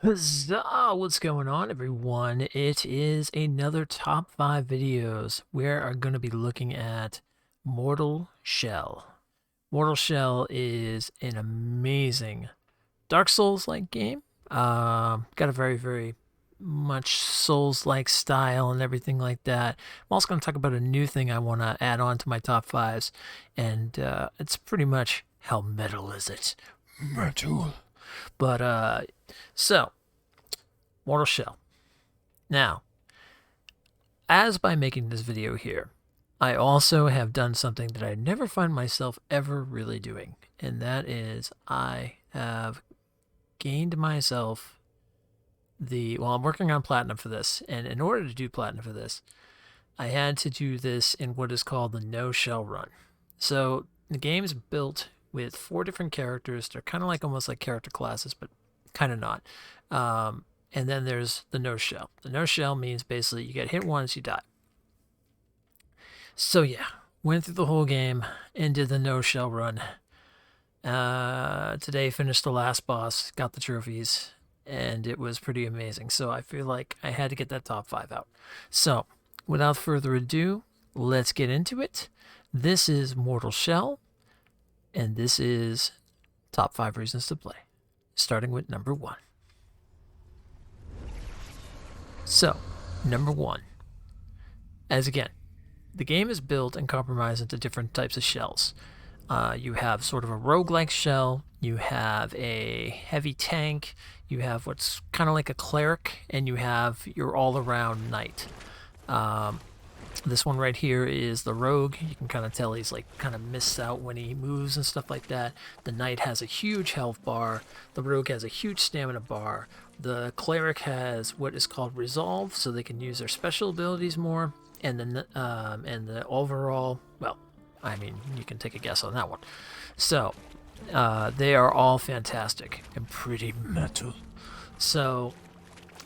Huzzah! What's going on, everyone? It is another top 5 videos. We are going to be looking at Mortal Shell. Mortal Shell is an amazing Dark Souls-like game. Got a very much Souls-like style and everything like that. I'm also going to talk about a new thing I want to add on to my top 5s, and it's pretty much how metal is it? Metal. So, Mortal Shell. Now, as by making this video here, I also have done something that I never find myself ever really doing, and that is I have gained myself well, I'm working on platinum for this, and in order to do platinum for this, I had to do this in what is called the no shell run. So the game is built with 4 different characters. They're kind of like almost like character classes, but kind of not. And then there's the no shell. The no shell means basically you get hit once, you die. So yeah, went through the whole game and did the no shell run. Today finished the last boss, got the trophies, and it was pretty amazing. So I feel like I had to get that top 5 out. So without further ado, let's get into it. This is Mortal Shell, and this is top 5 reasons to play, starting with number 1. So, number 1. As again, the game is built and compromised into different types of shells. You have sort of a roguelike shell, you have a heavy tank, you have what's kind of like a cleric, and you have your all-around knight. This one right here is the rogue. You can kind of tell he's like kind of missed out when he moves and stuff like that. The knight has a huge health bar. The rogue has a huge stamina bar. The cleric has what is called resolve, so they can use their special abilities more. And then and the overall, well, I mean, you can take a guess on that one. So they are all fantastic and pretty metal. So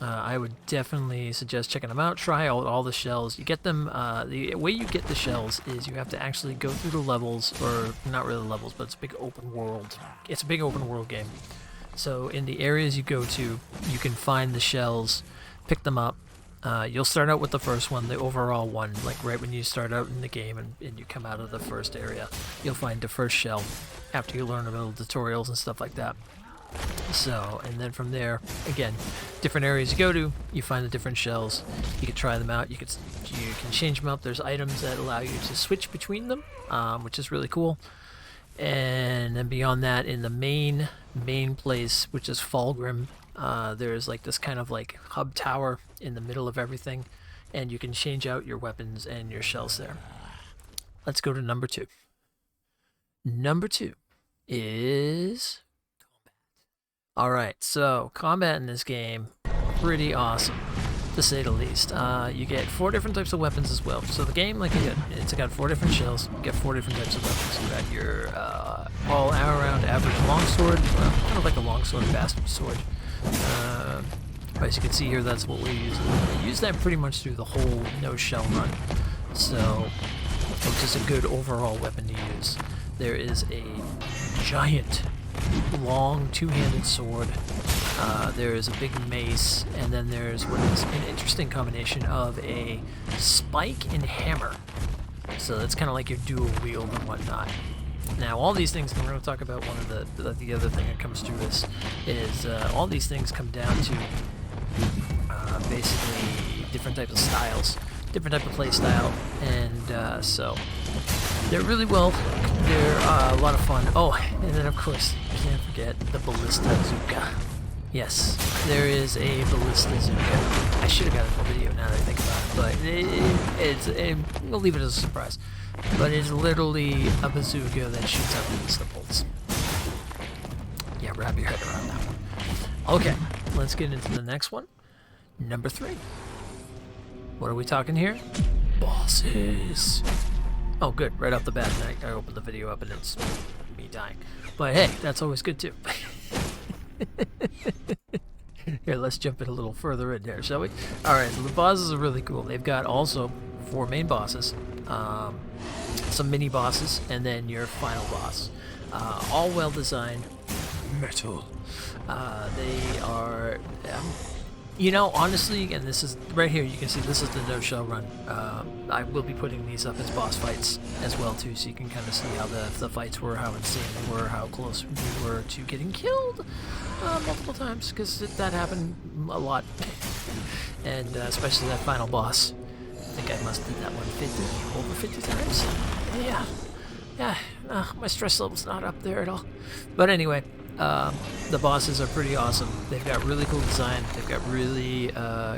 I would definitely suggest checking them out. Try out all the shells. You get them. The way you get the shells is you have to actually go through the levels, or not really levels, but it's a big open world. It's a big open world game. So in the areas you go to, you can find the shells, pick them up. You'll start out with the first one, the overall one, like right when you start out in the game and you come out of the first area. You'll find the first shell after you learn about the tutorials and stuff like that. So, and then from there, again, different areas you go to, you find the different shells. You can try them out. You can change them up. There's items that allow you to switch between them, which is really cool. And then beyond that, in the main place, which is Fulgrim, there's like this kind of like hub tower in the middle of everything, and you can change out your weapons and your shells there. Let's go to number 2. Number 2 is Alright, so combat in this game, pretty awesome, to say the least. You get 4 different types of weapons as well. So the game, like again, it's got 4 different shells, you get 4 different types of weapons. You got your all-around average longsword, well, kind of like a longsword bastard sword. As you can see here, that's what we use. We use that pretty much through the whole no-shell run. So, it's just a good overall weapon to use. There is a giant long 2-handed sword. There is a big mace, and then there's what is an interesting combination of a spike and hammer. So that's kind of like your dual wield and whatnot. Now, all these things, and we're going to talk about one of the other thing that comes through this, is all these things come down to basically different types of styles, different type of play style, and so they're really well. They're a lot of fun. Oh, and then of course, you can't forget the Ballista Bazooka. Yes, there is a Ballista Bazooka. I should have got it in the video now that I think about it, but we'll leave it as a surprise. But it's literally a bazooka that shoots out ballista bolts. Yeah, wrap your head around that one. Okay, let's get into the next one. Number 3. What are we talking here? Bosses. Oh, good. Right off the bat, I opened the video up and it's me dying. But hey, that's always good too. Here, let's jump in a little further in there, shall we? Alright, so the bosses are really cool. They've got also 4 main bosses, some mini bosses, and then your final boss. All well designed, metal. They are, you know, honestly, and this is right here, you can see this is the no-shell run. I will be putting these up as boss fights as well too, so you can kind of see how the fights were, how insane they were, how close we were to getting killed multiple times, because that happened a lot. And especially that final boss. I think I must have did that one over 50 times. Yeah, my stress level's not up there at all. But anyway, the bosses are pretty awesome. They've got really cool design. They've got really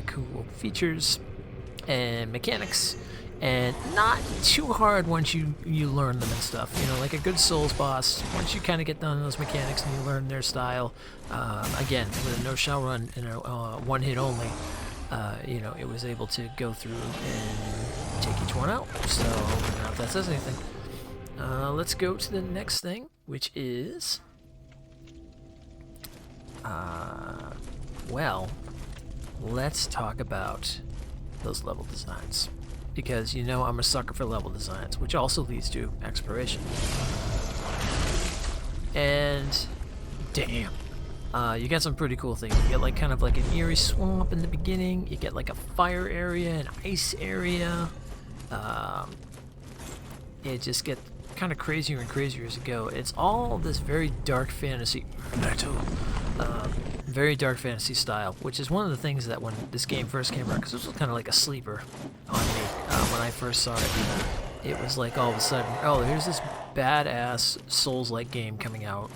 cool features and mechanics, and not too hard once you learn them and stuff. You know, like a good Souls boss, once you kind of get done those mechanics and you learn their style, again, with a no-shell run and a one hit only, you know, it was able to go through and take each one out. So, I don't know if that says anything. Let's go to the next thing, which is, well, let's talk about those level designs. Because, you know, I'm a sucker for level designs, which also leads to exploration. And, damn. You get some pretty cool things. You get like kind of like an eerie swamp in the beginning. You get like a fire area, an ice area. It just gets kind of crazier and crazier as you go. It's all this very dark fantasy, very dark fantasy style, which is one of the things that when this game first came out, because this was kind of like a sleeper on me when I first saw it. It was like all of a sudden, oh, here's this badass Souls-like game coming out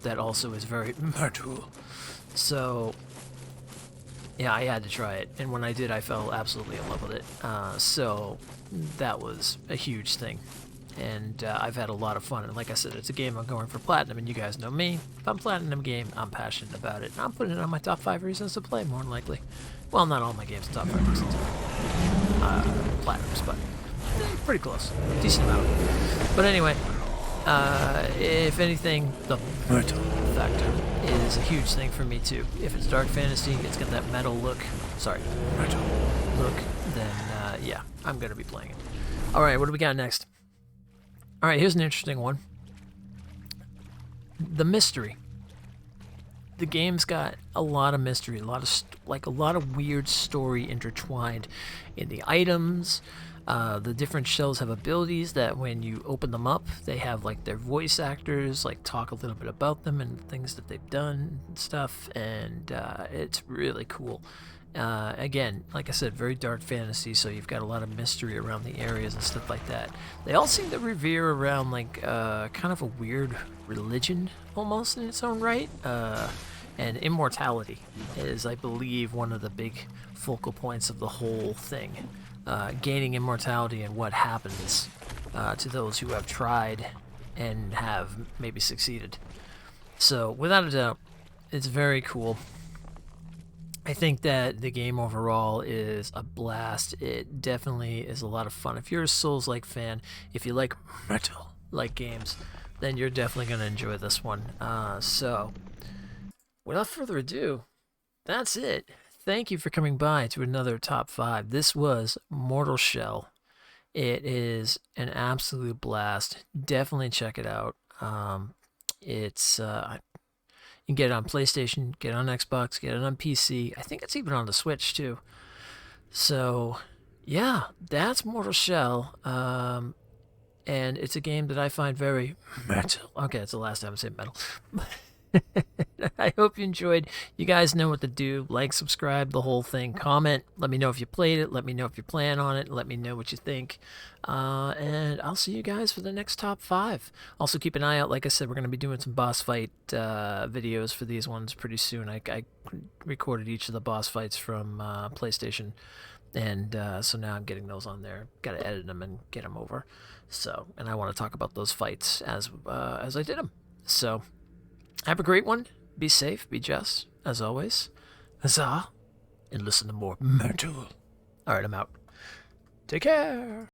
that also is very metal. So, yeah, I had to try it, and when I did, I fell absolutely in love with it. So that was a huge thing, and I've had a lot of fun. And like I said, it's a game I'm going for platinum, and you guys know me. If I'm platinum a game, I'm passionate about it, and I'm putting it on my top 5 reasons to play, more than likely. Well, not all my games top 5 reasons to play. Platinums, but pretty close. Decent amount. But anyway, if anything, the metal factor is a huge thing for me too. If it's dark fantasy, it's got that metal look. Sorry, metal look. Then yeah, I'm gonna be playing it. All right, what do we got next? All right, here's an interesting one. The mystery. The game's got a lot of mystery, a lot of weird story intertwined in the items. The different shells have abilities that when you open them up, they have like their voice actors like talk a little bit about them and things that they've done and stuff, and it's really cool. Again, like I said, very dark fantasy, so you've got a lot of mystery around the areas and stuff like that. They all seem to revere around like kind of a weird religion almost in its own right. And immortality is, I believe, one of the big focal points of the whole thing. Gaining immortality and what happens to those who have tried and have maybe succeeded. So, without a doubt, it's very cool. I think that the game overall is a blast. It definitely is a lot of fun. If you're a Souls-like fan, if you like metal-like games, then you're definitely going to enjoy this one. So, without further ado, that's it. Thank you for coming by to another Top 5. This was Mortal Shell. It is an absolute blast. Definitely check it out. It's you can get it on PlayStation, get it on Xbox, get it on PC. I think it's even on the Switch too. So, yeah, that's Mortal Shell. And it's a game that I find very metal. Okay, it's the last time I say metal. I hope you enjoyed. You guys know what to do. Like, subscribe, the whole thing. Comment. Let me know if you played it. Let me know if you plan on it. Let me know what you think. And I'll see you guys for the next Top 5. Also, keep an eye out. Like I said, we're going to be doing some boss fight videos for these ones pretty soon. I recorded each of the boss fights from PlayStation. And so now I'm getting those on there. Got to edit them and get them over. So, and I want to talk about those fights as I did them. So, have a great one. Be safe, be just, as always. Huzzah, and listen to more metal. Alright, I'm out. Take care.